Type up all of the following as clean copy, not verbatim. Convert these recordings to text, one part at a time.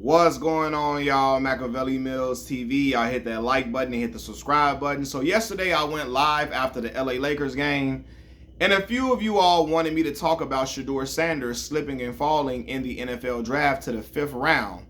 What's going on, y'all? Machiavelli Mills TV. Y'all hit that like button and hit the subscribe button. So yesterday I went live after the LA Lakers game, and a few of you all wanted me to talk about Shedeur Sanders slipping and falling in the NFL draft to the 5th round.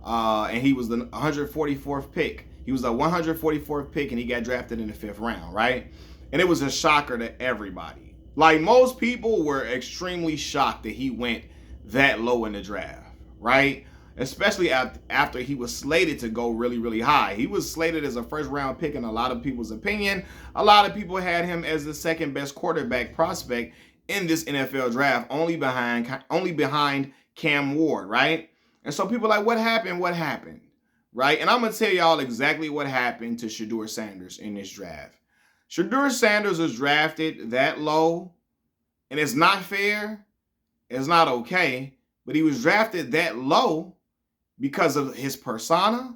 And he was the 144th pick. He was the 144th pick, and he got drafted in the 5th round, right? And it was a shocker to everybody. Like, most people were extremely shocked that he went that low in the draft, right? Especially after he was slated to go really, really high. He was slated as a first-round pick in a lot of people's opinion. A lot of people had him as the second best quarterback prospect in this NFL draft, only behind Cam Ward, right? And so people are like, what happened? What happened? Right? And I'm going to tell y'all exactly what happened to Shedeur Sanders in this draft. Shedeur Sanders was drafted that low, and it's not fair. It's not okay. But he was drafted that low because of his persona,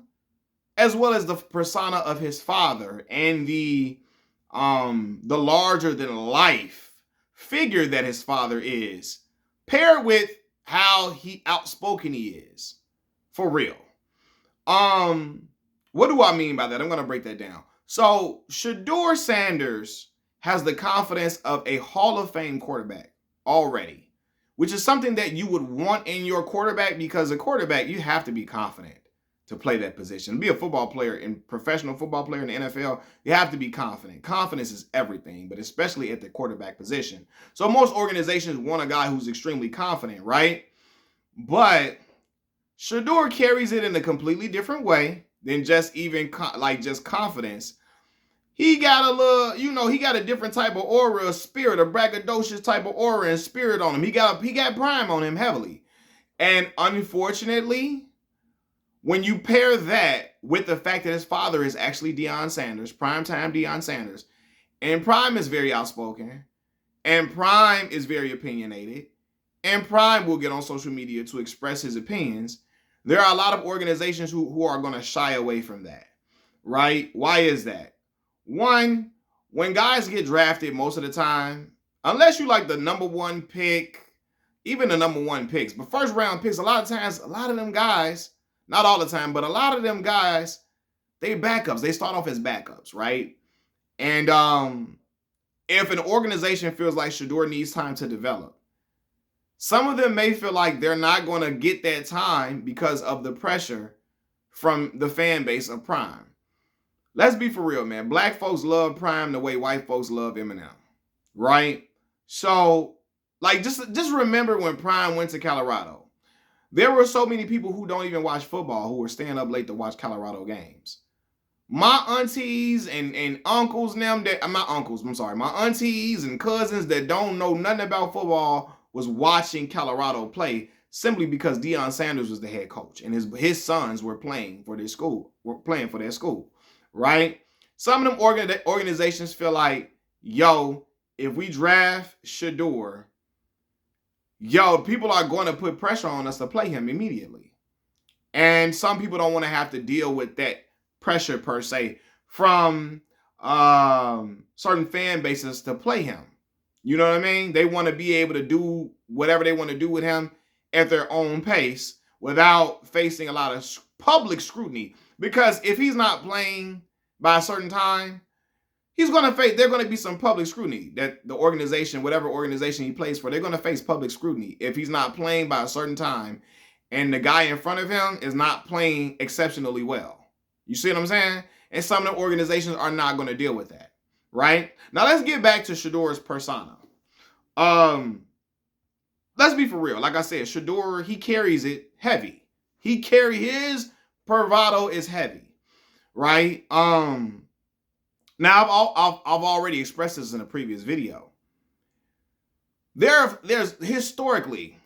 as well as the persona of his father and the larger than life figure that his father is, paired with how outspoken he is. For real. What do I mean by that? I'm going to break that down. So Shedeur Sanders has the confidence of a Hall of Fame quarterback already, which is something that you would want in your quarterback, because a quarterback, you have to be confident to play that position. Be a football player and professional football player in the NFL, you have to be confident. Confidence is everything, but especially at the quarterback position. So most organizations want a guy who's extremely confident, right? But Shedeur carries it in a completely different way than just just confidence. He got a little, he got a different type of aura, a spirit, a braggadocious type of aura and spirit on him. He got prime on him heavily. And unfortunately, when you pair that with the fact that his father is actually Deion Sanders, primetime Deion Sanders, and Prime is very outspoken, and Prime is very opinionated, and Prime will get on social media to express his opinions, there are a lot of organizations who are going to shy away from that, right? Why is that? One, when guys get drafted most of the time, unless you like the number one pick, even the number one picks, but first round picks, a lot of times, a lot of them guys, not all the time, but a lot of them guys, they backups. They start off as backups, right? And if an organization feels like Shedeur needs time to develop, some of them may feel like they're not going to get that time because of the pressure from the fan base of Prime. Let's be for real, man. Black folks love Prime the way white folks love Eminem, right? So, just remember when Prime went to Colorado. There were so many people who don't even watch football who were staying up late to watch Colorado games. My aunties and uncles, my aunties and cousins that don't know nothing about football was watching Colorado play simply because Deion Sanders was the head coach and his sons were playing for their school, right? Some of them organizations feel like, if we draft Shedeur, people are going to put pressure on us to play him immediately. And some people don't want to have to deal with that pressure per se from certain fan bases to play him. You know what I mean? They want to be able to do whatever they want to do with him at their own pace without facing a lot of public scrutiny. Because if he's not playing by a certain time, there's going to be some public scrutiny that the organization, whatever organization he plays for, they're going to face public scrutiny if he's not playing by a certain time and the guy in front of him is not playing exceptionally well. You see what I'm saying? And some of the organizations are not going to deal with that, right? Now let's get back to Shedeur's persona. Let's be for real. Like I said, Shedeur, he carries it heavy. His bravado is heavy, right? Now I've already expressed this in a previous video. There's historically,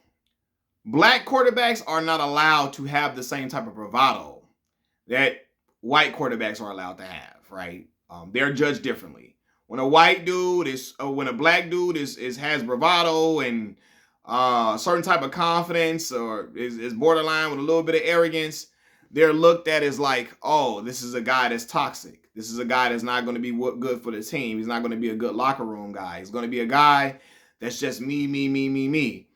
black quarterbacks are not allowed to have the same type of bravado that white quarterbacks are allowed to have, right? They're judged differently. When a black dude has bravado and certain type of confidence, or is borderline with a little bit of arrogance, they're looked at as like, oh, this is a guy that's toxic. This is a guy that's not going to be good for the team. He's not going to be a good locker room guy. He's going to be a guy that's just me.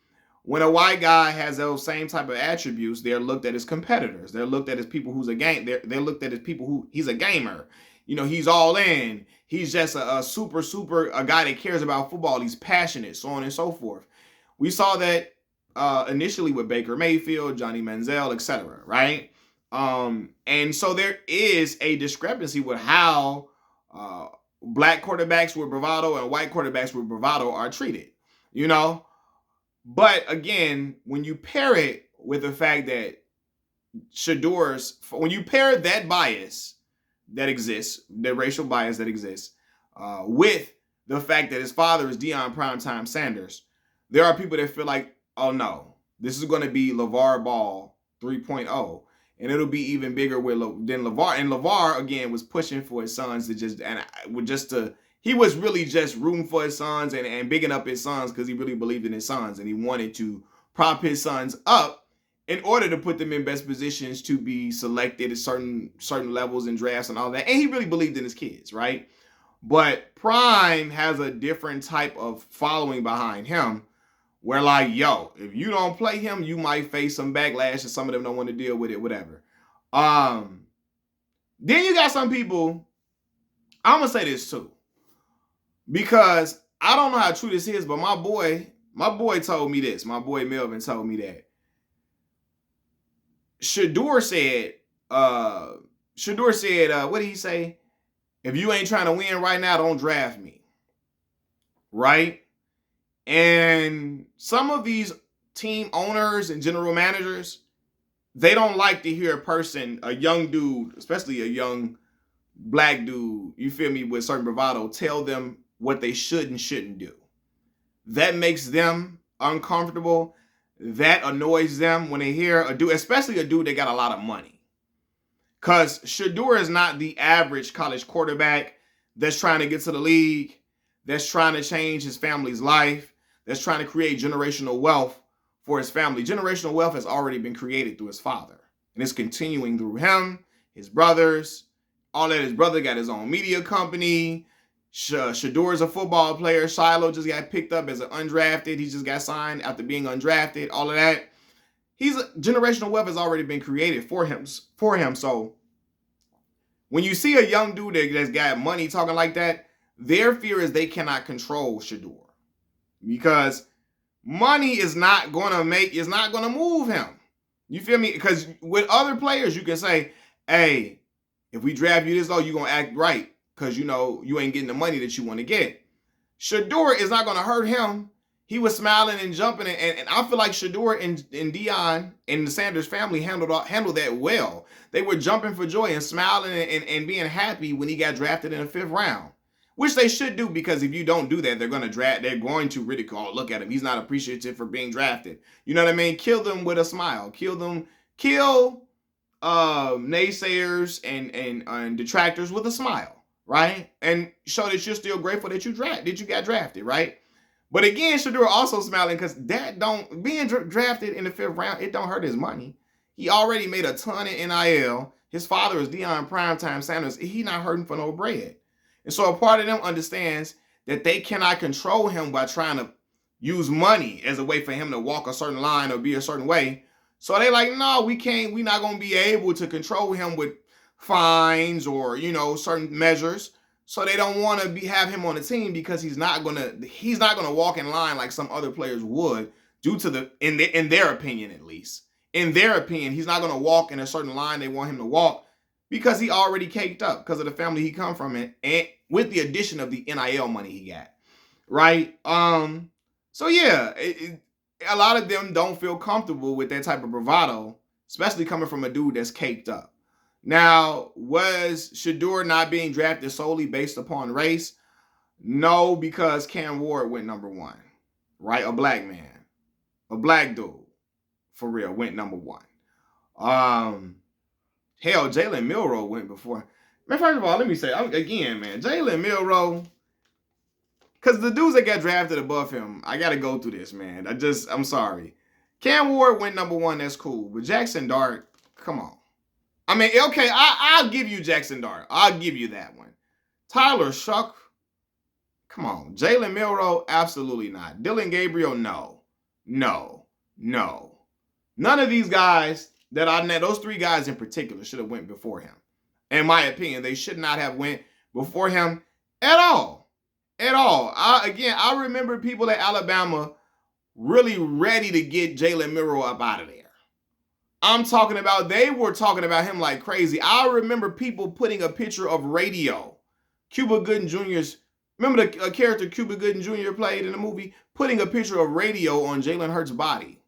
When a white guy has those same type of attributes, they're looked at as competitors. They're looked at as people who's a game. They're looked at as people who he's a gamer. You know, he's all in. He's just a super a guy that cares about football. He's passionate, so on and so forth. We saw that initially with Baker Mayfield, Johnny Manziel, etc. Right? And so there is a discrepancy with how black quarterbacks with bravado and white quarterbacks with bravado are treated. You know, but again, when you pair it with the fact that when you pair that bias that exists, the racial bias that exists, with the fact that his father is Deion Primetime Sanders, there are people that feel like, oh no, this is going to be LeVar Ball 3.0. And it'll be even bigger than LeVar. And LeVar, again, was pushing for his sons he was really just rooting for his sons and bigging up his sons because he really believed in his sons. And he wanted to prop his sons up in order to put them in best positions to be selected at certain levels in drafts and all that. And he really believed in his kids, right? But Prime has a different type of following behind him where like, yo, if you don't play him, you might face some backlash and some of them don't want to deal with it, whatever. Then you got some people, I'm going to say this too, because I don't know how true this is, but my boy told me this. My boy Melvin told me that Shedeur said, what did he say? If you ain't trying to win right now, don't draft me. Right? And some of these team owners and general managers, they don't like to hear a young dude, especially a young black dude, you feel me, with certain bravado, tell them what they should and shouldn't do. That makes them uncomfortable. That annoys them when they hear a dude, especially a dude that got a lot of money. Because Shadur is not the average college quarterback that's trying to get to the league, that's trying to change his family's life, that's trying to create generational wealth for his family. Generational wealth has already been created through his father. And it's continuing through him, his brothers, all that. His brother got his own media company. Shadur is a football player. Shiloh just got picked up as an undrafted. He just got signed after being undrafted. All of that. Generational wealth has already been created for him. So when you see a young dude that's got money talking like that, their fear is they cannot control Shadur because money is not going to move him. You feel me? Because with other players, you can say, hey, if we draft you this low, you're going to act right because, you know, you ain't getting the money that you want to get. Shadur is not going to hurt him. He was smiling and jumping, and I feel like Shadur and Deion and the Sanders family handled that well. They were jumping for joy and smiling and being happy when he got drafted in the 5th round, which they should do, because if you don't do that, they're going to ridicule. Look at him. He's not appreciative for being drafted. You know what I mean? Kill them with a smile. Kill naysayers and detractors with a smile, right? And show that you're still grateful that you got drafted, right? But again, Shadur also smiling because being drafted in the 5th round, it don't hurt his money. He already made a ton in NIL. His father is Deion Primetime Sanders. He not hurting for no bread. And so a part of them understands that they cannot control him by trying to use money as a way for him to walk a certain line or be a certain way. So they like, no, we can't. We're not going to be able to control him with fines or, you know, certain measures. So they don't want to have him on the team because he's not gonna walk in line like some other players would, due to in their opinion at least. In their opinion, he's not gonna walk in a certain line they want him to walk because he already caked up because of the family he come from, and with the addition of the NIL money he got, right? So yeah, a lot of them don't feel comfortable with that type of bravado, especially coming from a dude that's caked up. Now, was Shadur not being drafted solely based upon race? No, because Cam Ward went number 1, right? A black man, a black dude, for real, went number 1. Hell, Jalen Milroe went before. Man, first of all, let me say, again, man, Jalen Milroe, because the dudes that got drafted above him, I got to go through this, man. I'm sorry. Cam Ward went number 1, that's cool. But Jackson Dart, come on. I mean, okay, I'll give you Jackson Dart. I'll give you that one. Tyler Shuck, come on. Jalen Milroe, absolutely not. Dylan Gabriel, no. No. None of these guys that I know, those three guys in particular, should have went before him. In my opinion, they should not have went before him at all. At all. I remember people at Alabama really ready to get Jalen Milroe up out of there. I'm talking about, they were talking about him like crazy. I remember people putting a picture of Radio, Cuba Gooding Jr.'s, remember the character Cuba Gooding Jr. played in the movie? Putting a picture of Radio on Jalen Hurts' body.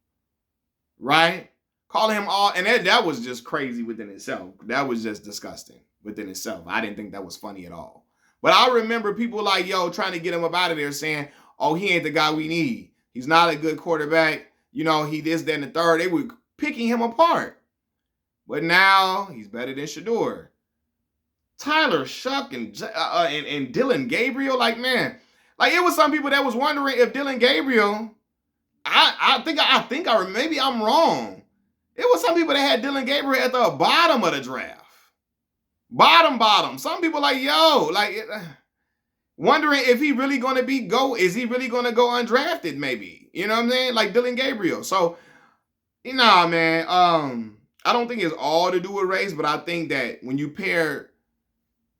Right? Calling him all, and that was just crazy within itself. That was just disgusting within itself. I didn't think that was funny at all. But I remember people like, yo, trying to get him up out of there saying, oh, he ain't the guy we need. He's not a good quarterback. You know, he this, that, and the third. They were picking him apart. But now he's better than Shedeur. Tyler Shuck and Dillon Gabriel, like, man. Like, it was some people that was wondering if Dillon Gabriel, maybe I'm wrong. It was some people that had Dillon Gabriel at the bottom of the draft. Bottom. Some people like, yo, like, wondering if he really going to is he really going to go undrafted maybe? You know what I'm saying? Like Dillon Gabriel. So, nah, man, I don't think it's all to do with race, but I think that when you pair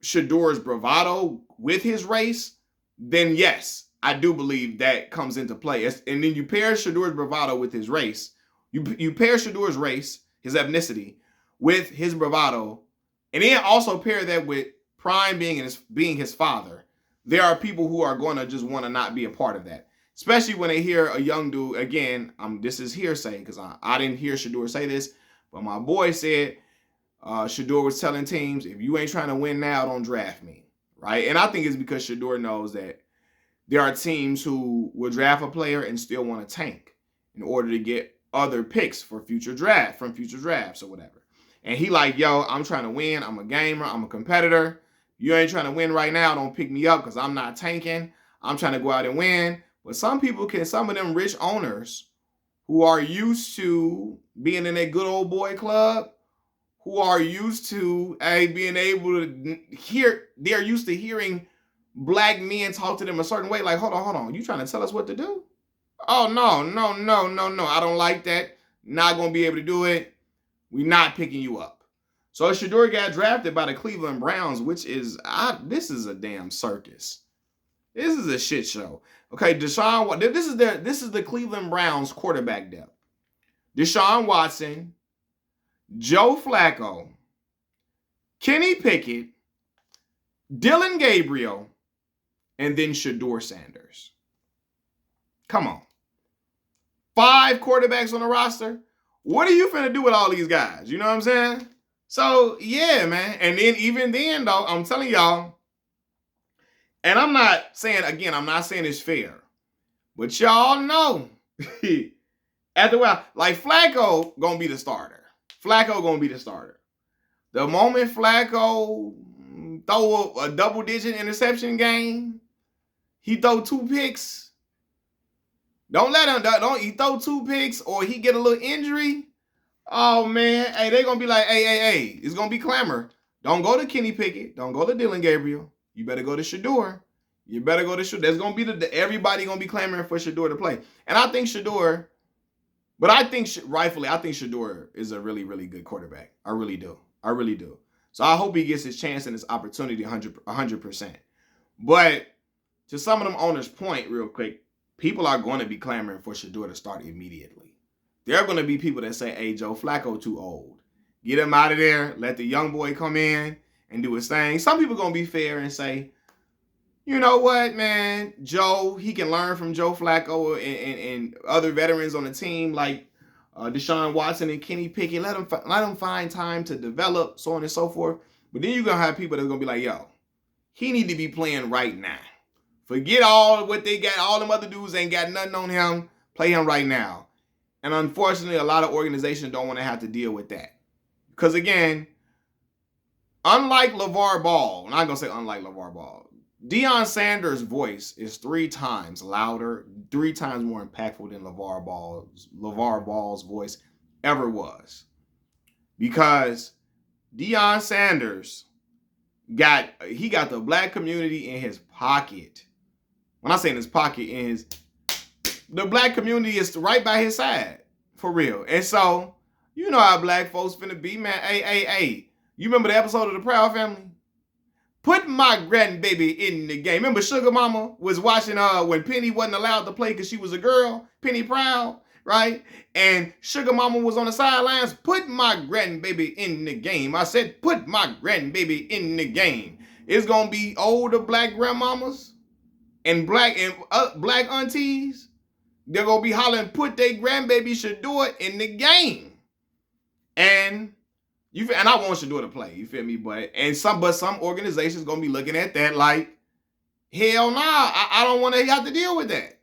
Shedeur's bravado with his race, then yes, I do believe that comes into play. And then you pair Shedeur's bravado with his race. You pair Shedeur's race, his ethnicity, with his bravado, and then also pair that with Prime being his father. There are people who are going to just want to not be a part of that, especially when they hear a young dude. Again, this is hearsay because I didn't hear Shedeur say this, but my boy said Shedeur was telling teams, if you ain't trying to win now, don't draft me, right? And I think it's because Shedeur knows that there are teams who will draft a player and still want to tank in order to get other picks for future drafts or whatever. And he like, yo, I'm trying to win. I'm a gamer. I'm a competitor. You ain't trying to win right now. Don't pick me up because I'm not tanking. I'm trying to go out and win. But some of them rich owners who are used to being in a good old boy club, who are used to being able to hear, they're used to hearing black men talk to them a certain way. Like, hold on. You trying to tell us what to do? Oh, no. I don't like that. Not going to be able to do it. We're not picking you up. So Shedeur got drafted by the Cleveland Browns, which is, this is a damn circus. This is a shit show. Okay, this is the Cleveland Browns quarterback depth. Deshaun Watson, Joe Flacco, Kenny Pickett, Dillon Gabriel, and then Shedeur Sanders. Come on. 5 quarterbacks on the roster. What are you finna do with all these guys? You know what I'm saying? So, yeah, man. And then even then, though, I'm telling y'all, and I'm not saying it's fair, but y'all know, after a while, like Flacco gonna be the starter. The moment Flacco throw a double-digit interception game, he throw 2 picks. Don't let him. He throw 2 picks or he get a little injury. Oh man, hey, they gonna be like, hey, it's gonna be clamor. Don't go to Kenny Pickett. Don't go to Dillon Gabriel. You better go to Shedeur. There's gonna be everybody gonna be clamoring for Shedeur to play. And I think Shedeur, but I think Shedeur is a really, really good quarterback. I really do. So I hope he gets his chance and his opportunity 100%. But to some of them owners' point, real quick, people are going to be clamoring for Shedeur to start immediately. There are going to be people that say, hey, Joe Flacco too old. Get him out of there. Let the young boy come in and do his thing. Some people are going to be fair and say, you know what, man? Joe, he can learn from Joe Flacco and other veterans on the team like Deshaun Watson and Kenny Pickett. Let him find time to develop, so on and so forth. But then you're going to have people that's going to be like, yo, he need to be playing right now. Forget all what they got. All them other dudes ain't got nothing on him. Play him right now. And unfortunately, a lot of organizations don't want to have to deal with that. Because again, unlike LeVar Ball, I'm not going to say unlike LeVar Ball, Deion Sanders' voice is 3 times louder, 3 times more impactful than LeVar Ball's voice ever was. Because Deion Sanders got the black community in his pocket. When I say in his pocket, the black community is right by his side. For real. And so, you know how black folks finna be, man. Hey. You remember the episode of The Proud Family? Put my grandbaby in the game. Remember Sugar Mama was watching when Penny wasn't allowed to play because she was a girl, Penny Proud, right? And Sugar Mama was on the sidelines. Put my grandbaby in the game. I said, put my grandbaby in the game. It's gonna be older black grandmamas and black aunties. They're gonna be hollering, put their grandbaby Shedeur in the game. And I want Shedeur to play, you feel me? But some organizations gonna be looking at that like, hell nah, I don't want to have to deal with that.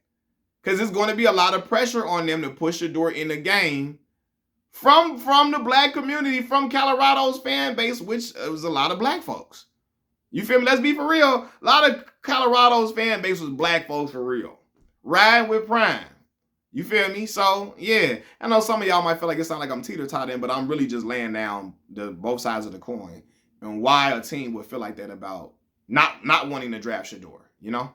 Because it's going to be a lot of pressure on them to push Shedeur in the game from the black community, from Colorado's fan base, which was a lot of black folks. You feel me? Let's be for real. A lot of Colorado's fan base was black folks for real. Riding with Prime. You feel me? So, yeah. I know some of y'all might feel like it sounds like I'm teeter-tottering, but I'm really just laying down both sides of the coin and why a team would feel like that about not wanting to draft Shedeur, you know?